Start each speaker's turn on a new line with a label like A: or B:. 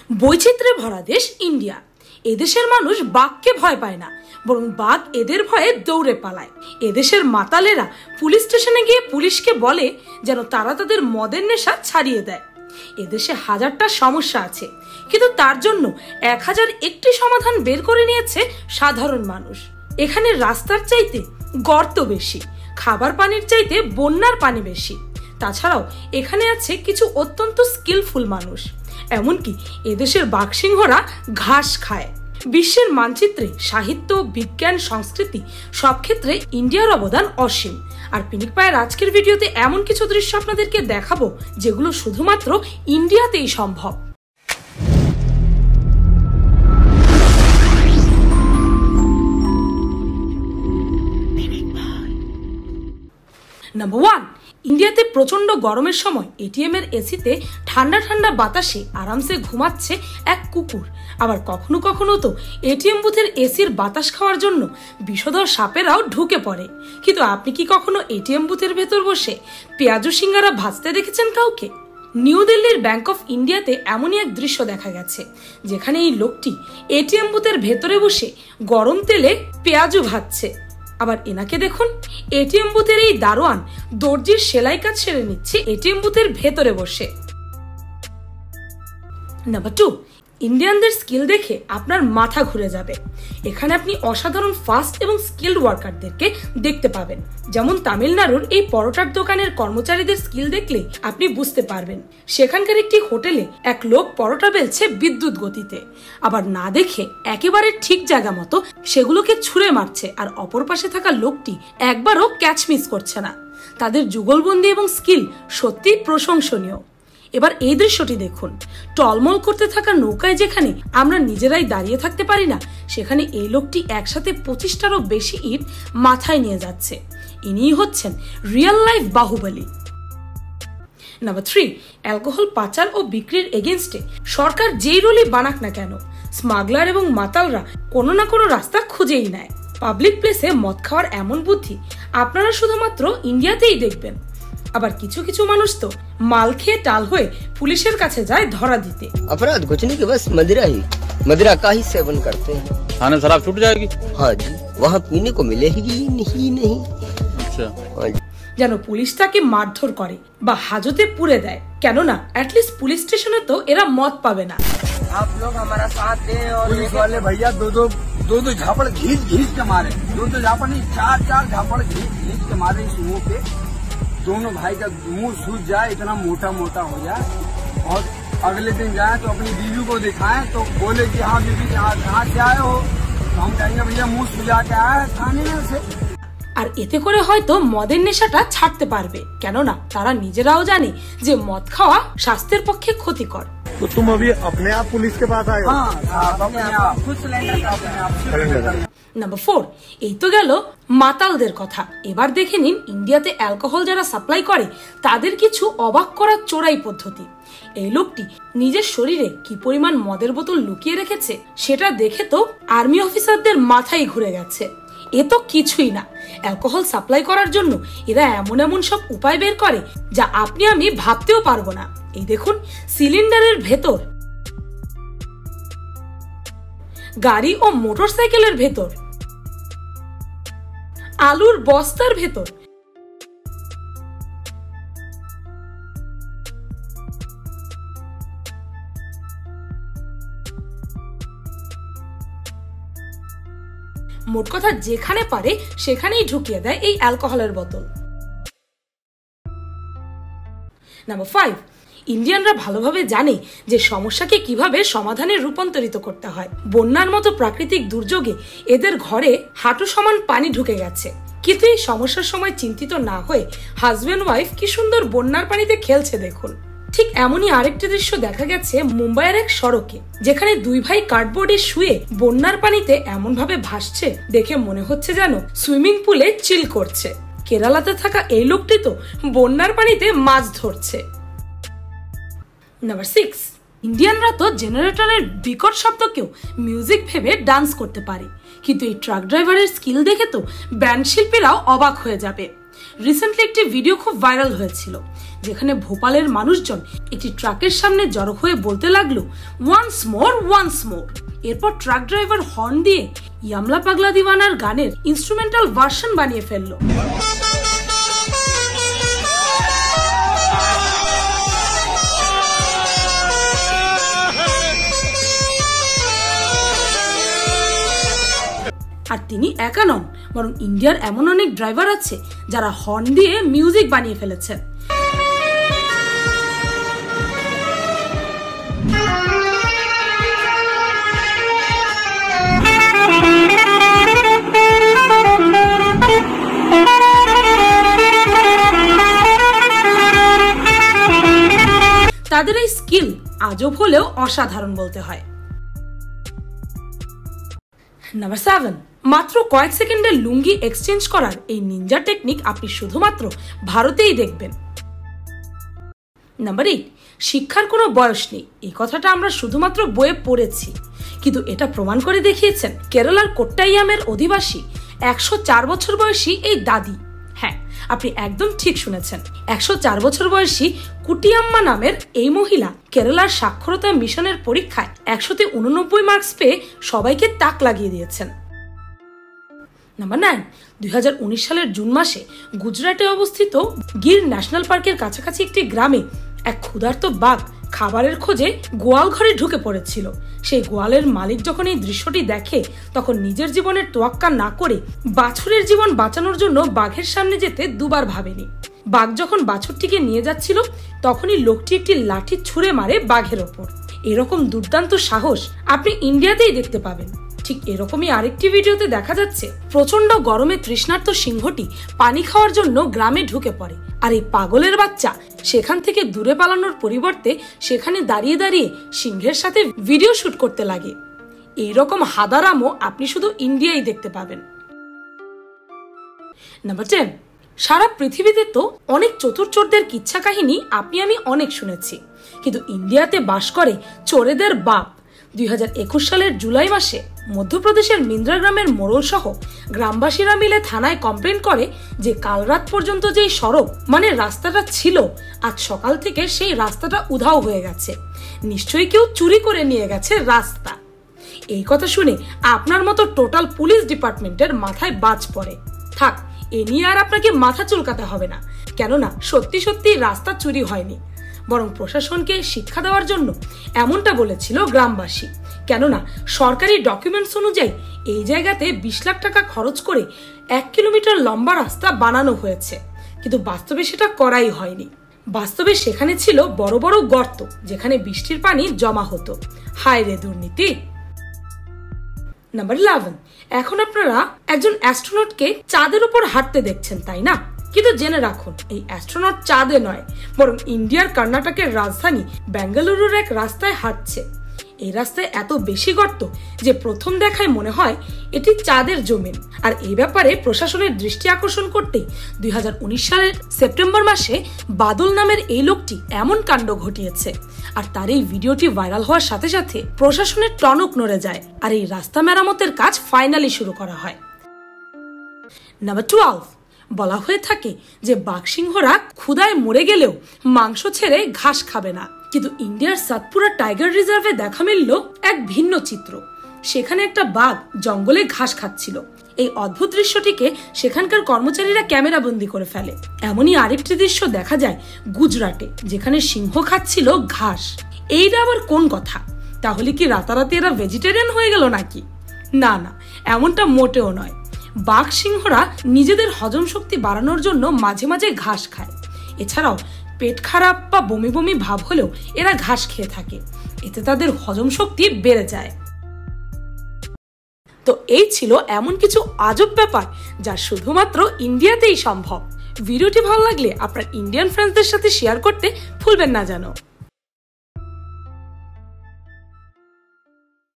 A: বৈচিত্র্যে ভরা দেশ ইন্ডিয়া। এদেশের মানুষ বাঘকে ভয় পায় না, বরং বাঘ এদের ভয়ে দৌড়ে পালায়। এদেশের মাতালেরা পুলিশ স্টেশনে গিয়ে পুলিশকে বলে যেন তারা তাদের মদের নেশা ছাড়িয়ে দেয়। এদেশে হাজারটা সমস্যা আছে, কিন্তু তার জন্য 1001টি সমাধান বের করে নিয়েছে সাধারণ মানুষ। এখানে রাস্তার চাইতে গর্ত বেশি, খাবার পানির চাইতে বন্যার পানি বেশি। তাছাড়াও এখানে আছে কিছু অত্যন্ত স্কিলফুল মানুষ। এমনকি এদেশের বাঘসিংহরা ঘাস খায়। বিশ্বের মানচিত্রে সাহিত্য, বিজ্ঞান, সংস্কৃতি সব ক্ষেত্রে ইন্ডিয়ার অবদান অসীম। আর পিনিক পায়ের আজকের ভিডিওতে এমন কিছু দৃশ্য আপনাদেরকে দেখাবো যেগুলো শুধুমাত্র ইন্ডিয়াতেই সম্ভব। নাম্বার 1, ইন্ডিয়াতে প্রচন্ড গরমের সময় এটিএম এর এসিতে ঠান্ডা ঠান্ডা বাতাসে আরামসে ঘুমাচ্ছে এক কুকুর। আবার কখনো কখনো তো এটিএম বুথের এসির বাতাস খাওয়ার জন্য বিষধর সাপেরাও ঢুকে পড়ে। কিন্তু আপনি কি কখনো এটিএম বুথের ভেতর বসে পেঁয়াজু সিঙ্গারা ভাজতে দেখেছেন কাউকে? নিউ দিল্লির ব্যাংক অফ ইন্ডিয়াতে এমনই এক দৃশ্য দেখা গেছে, যেখানে এই লোকটি এটিএম বুথের ভেতরে বসে গরম তেলে পেঁয়াজু ভাজছে। আবার এনাকে দেখুন, এটিএম বুথের এই দারোয়ান দর্জির সেলাই কাজ সেরে নিচ্ছে এটিএম বুথের ভেতরে বসে। নাম্বার 2, ইন্ডিয়ানদের স্কিল দেখে আপনার মাথা ঘুরে যাবে। এখানে আপনি অসাধারণ ফাস্ট এবং স্কিলড ওয়ার্কারদেরকে দেখতে পাবেন। যেমন তামিলনাড়ুর এই পরোটার দোকানের কর্মচারীদের স্কিল দেখলে আপনি বুঝতে পারবেন সেখানকার একটি হোটেলে এক লোক পরোটা বেলছে বিদ্যুৎ গতিতে। আবার না দেখে একেবারে ঠিক জায়গা মতো সেগুলোকে ছুঁড়ে মারছে, আর অপর পাশে থাকা লোকটি একবারও ক্যাচ মিস করছে না। তাদের যুগলবন্দি এবং স্কিল সত্যি প্রশংসনীয়। এবার এই দৃশ্যটি দেখুন, টলমল করতে থাকা নৌকায় যেখানে আমরা নিজেরাই দাঁড়িয়ে থাকতে পারি না, সেখানে এই লোকটি একসাথে 25টারও বেশি ইট মাথায় নিয়ে যাচ্ছে। ইনিই হচ্ছেন real life Baahubali. Number 3, alcohol পাচার ও বিক্রির এগেনস্টে সরকার যেই রুলই বানাক না কেন, স্মাগলার এবং মাতালরা কোনো না কোনো রাস্তা খুঁজেই নেয়। পাবলিক প্লেসে মদ খাওয়ার এমন বুদ্ধি আপনারা শুধুমাত্র ইন্ডিয়াতেই দেখবেন। আবার কিছু কিছু মানুষ তো মাল খেয়ে টাল হয়ে পুলিশের কাছে যায় ধরা দিতে।
B: अपराध कुछ नहीं कि बस मदिरा का ही सेवन करते हैं।
C: थाने शराब छूट जाएगी?
B: हाँ जी, वहाँ पीने को मिलेगी नहीं।
C: अच्छा,
A: যেন পুলিশ তাকে মারধর করে বা হাজতে পুড়ে দেয়, কেননা অ্যাটলিস্ট পুলিশ স্টেশনে তো এরা মদ পাবে না।
D: आप लोग हमारा साथ दें और पुलिस वाले भैया दो झापड़ घींच के मारे, दो झापड़ नहीं, चार झापड़ घींच के मारे इस मुंह पे। दोनों भाई का मुंह सूज जाए, इतना मोटा हो जाए, और अगले दिन जाए तो अपनी बीवी को दिखाएं तो बोले कि हाँ बीवी कहाँ से आए हो, तो हम कहेंगे भैया मुंह सुजा के आया है थाने में से।
A: আর এতে করে হয়তো মদের নেশাটা ছাড়তে পারবে, কেননা তারা নিজেরাও জানে যে মদ খাওয়া স্বাস্থ্যের পক্ষে ক্ষতিকর।
E: तो तुम अभी अपने आप पुलिस के पास आए हो?
D: खुद सिलेंडर का अपने आप।
A: নাম্বার 4, এই তো গেল মাতালদের কথা। এবার দেখে নিন ইন্ডিয়াতে অ্যালকোহল যারা সাপ্লাই করে তাদের কিছু অবাক করার চোরাই পদ্ধতি। এই লোকটি নিজের শরীরে কি পরিমাণ মদের বোতল লুকিয়ে রেখেছে সেটা দেখে তো আর্মি অফিসারদের মাথায় ঘুরে গেছে। এ তো কিছুই না, অ্যালকোহল সাপ্লাই করার জন্য এরা এমন সব উপায় বের করে যা আপনি আমি ভাবতেও পারবো না। এই দেখুন, সিলিন্ডারের ভেতর, গাড়ি ও মোটরসাইকেলের ভেতর, আলুর বস্তার ভেতর, মোট কথা যেখানে পারে সেখানেই ঢুকিয়ে দেয় এই অ্যালকোহলের বোতল। নাম্বার 5, ইন্ডিয়ানরা ভালোভাবে জানে যে সমস্যাকে কিভাবে সমাধানে রূপান্তরিত করতে হয়। বন্যার মতো প্রাকৃতিক দুর্যোগে এদের ঘরে হাঁটু সমান পানি ঢুকে গেছে, কিন্তু এই সমস্যার সময় চিন্তিত না হয়ে হাজবেন্ড ওয়াইফ কি সুন্দর বন্যার পানিতে খেলছে দেখুন। ঠিক এমনই আরেকটি দৃশ্য দেখা গেছে মুম্বাইয়ের এক সড়কে, যেখানে দুই ভাই কার্ডবোর্ডে শুয়ে বন্যার পানিতে এমন ভাবে ভাসছে দেখে মনে হচ্ছে যেন সুইমিং পুলে চিল করছে। কেরালাতে থাকা এই লোকটি তো বন্যার পানিতে মাছ ধরছে। নাম্বার 6, ইন্ডিয়ানরা তো জেনারেটরের বিকট শব্দকেও মিউজিক ভেবে ডান্স করতে পারে, কিন্তু এই ট্রাক ড্রাইভারের স্কিল দেখে তো ব্যান্ড শিল্পীরাও অবাক হয়ে যাবে। রিসেন্টলি একটি ভিডিও খুব ভাইরাল হয়েছিল, যেখানে ভোপালের মানুষজন একটি ট্রাকের সামনে জড়ো হয়ে বলতে লাগলো ওয়ান্স মোর ওয়ান্স মোর। এরপর ট্রাক ড্রাইভার হর্ন দিয়ে ইয়ামলা পাগলা দিওয়ানার গানের ইনস্ট্রুমেন্টাল ভার্সন বানিয়ে ফেললো। আর তিনি একা নন, বরং ইন্ডিয়ার এমন অনেক ড্রাইভার আছে যারা হর্ন দিয়ে মিউজিক বানিয়ে ফেলেছেন। তাদের এই স্কিল আজব হলেও অসাধারণ বলতে হয়। নাম্বার 7, মাত্র কয়েক সেকেন্ডের লুঙ্গি এক্সচেঞ্জ করার এই নিনজা টেকনিক আপনি শুধুমাত্র ভারতেই দেখবেন। নাম্বার 8, শিক্ষার কোনো বয়স নেই। এই কথাটা আমরা শুধুমাত্র বইয়ে পড়েছি, কিন্তু এটা প্রমাণ করে দেখিয়েছেন কেরালার কোট্টায়ামের অধিবাসী 104 বছর বয়সী এই দাদি। হ্যাঁ, আপনি একদম ঠিক শুনেছেন, 104 বছর বয়সী কুটিয়াম্মা নামের এই মহিলা কেরালার সাক্ষরতা মিশনের পরীক্ষায় 100-89 মার্কস পেয়ে সবাইকে তাক লাগিয়ে দিয়েছেন। নাম্বার 9, 2019 সালের জুন মাসে গুজরাটে অবস্থিত গির ন্যাশনাল পার্কের কাছাকাছি একটি গ্রামে এক ক্ষুধার্ত বাঘ খাবারের খোঁজে গোয়াল ঘরে ঢুকে পড়েছিল। সেই গোয়ালের মালিক যখন এই দৃশ্যটি দেখে, তখন নিজের জীবনের তোয়াক্কা না করে বাছুরের জীবন বাঁচানোর জন্য বাঘের সামনে যেতে দুবার ভাবেনি। বাঘ যখন বাছুরটিকে নিয়ে যাচ্ছিল, তখনই লোকটি একটি লাঠি ছুঁড়ে মারে বাঘের ওপর। এরকম দুর্দান্ত সাহস আপনি ইন্ডিয়াতেই দেখতে পাবেন। ঠিক এরকমই আরেকটি ভিডিওতে দেখা যাচ্ছে প্রচন্ড গরমে তৃষ্ণার্ত সিংহটি পানি খাওয়ার জন্য গ্রামে ঢুকে পড়ে, আর এই পাগলের বাচ্চা সেখান থেকে দূরে পালানোর পরিবর্তে সেখানে দাঁড়িয়ে দাঁড়িয়ে সিংহের সাথে ভিডিও শুট করতে লাগে। এইরকম হাদারামও আপনি শুধু ইন্ডিয়ায় দেখতে পাবেন। নাম্বার 10, সারা পৃথিবীতে তো অনেক চতুর-চোরদের কিচ্ছা কাহিনী আপনি আমি অনেক শুনেছি, কিন্তু ইন্ডিয়াতে বাস করে চোরেদের বাপ। 2021 সালের জুলাই মাসে মধ্যপ্রদেশের মিন্দ্রা গ্রামের মোড়ল সহ গ্রামবাসীরা মিলে থানায় কমপ্লেন করে যে কাল রাত পর্যন্ত যেই সড়ক মানে রাস্তাটা ছিল, আজ সকাল থেকে সেই রাস্তাটা উধাও হয়ে গেছে। নিশ্চয়ই কেউ চুরি করে নিয়ে গেছে রাস্তা। এই কথা শুনে আপনার মতো টোটাল পুলিশ ডিপার্টমেন্টের মাথায় বাজ পড়ে। থাক, এ নিয়ে আর আপনাকে মাথা চুলকাতে হবে না, কেননা সত্যি সত্যি রাস্তা চুরি হয়নি, বরং প্রশাসনকে শিক্ষা দেওয়ার জন্য এমনটা বলেছিল গ্রামবাসী। কেননা সরকারি ডকুমেন্টস অনুযায়ী এই জায়গাতে 20 লাখ টাকা খরচ করে 1 কিলোমিটার লম্বা রাস্তা বানানো হয়েছে, কিন্তু বাস্তবে সেটা করাই হয়নি। বাস্তবে সেখানে ছিল বড় বড় গর্ত, যেখানে বৃষ্টির পানি জমা হতো। হায় রে দুর্নীতি। নাম্বার 11, এখন আপনারা একজন অ্যাস্ট্রোনটকে চাঁদের উপর হাঁটতে দেখছেন, তাই না? কিন্তু জেনে রাখুন, এই অ্যাস্ট্রোনট চাঁদে নয়, বরং ইন্ডিয়ার কর্ণাটকের রাজধানী বেঙ্গালুরুর এক রাস্তায় হাঁটছে। এই রাস্তায় এত বেশি গর্ত যে প্রথম দেখায় মনে হয় এটি চাঁদের জমিন। আর এই ব্যাপারে প্রশাসনের দৃষ্টি আকর্ষণ করতে 2019 সালের সেপ্টেম্বর মাসে বাদল নামের এই লোকটি এমন কাণ্ড ঘটিয়েছে। আর তার এই ভিডিওটি ভাইরাল হওয়ার সাথে সাথে প্রশাসনের টনক নড়ে যায়, আর এই রাস্তা মেরামতের কাজ ফাইনালি শুরু করা হয়। নাম্বার 12, বলা হয়ে থাকে যে বাঘসিংহরা ক্ষুধায় মরে গেলেও মাংস ছেড়ে ঘাস খাবে না, কিন্তু ইন্ডিয়ার সাতপুরা টাইগার রিজার্ভে দেখা মিলল এক ভিন্ন চিত্র। সেখানে একটা বাঘ জঙ্গলে ঘাস খাচ্ছিল। এই অদ্ভুত দৃশ্যটিকে সেখানকার কর্মচারীরা ক্যামেরা বন্দি করে ফেলে। এমনই আরেকটি দৃশ্য দেখা যায় গুজরাটে, যেখানে সিংহ খাচ্ছিল ঘাস। এইটা আবার কোন কথা? তাহলে কি রাতারাতি এরা ভেজিটেরিয়ান হয়ে গেল নাকি? না না, এমনটা মোটেও নয়। বাঘ সিংহরা নিজেদের হজম শক্তি বাড়ানোর জন্য মাঝে মাঝে ঘাস খায়। এছাড়াও পেট খারাপ বা বমি বমি ভাব হলেও এরা ঘাস খেয়ে থাকে, এতে তাদের হজম শক্তি বেড়ে যায়। তো এই ছিল এমন কিছু আজব ব্যাপার যা শুধুমাত্র ইন্ডিয়াতেই সম্ভব। ভিডিওটি ভালো লাগলে আপনার ইন্ডিয়ান ফ্রেন্ডসদের সাথে শেয়ার করতে ভুলবেন না যেন।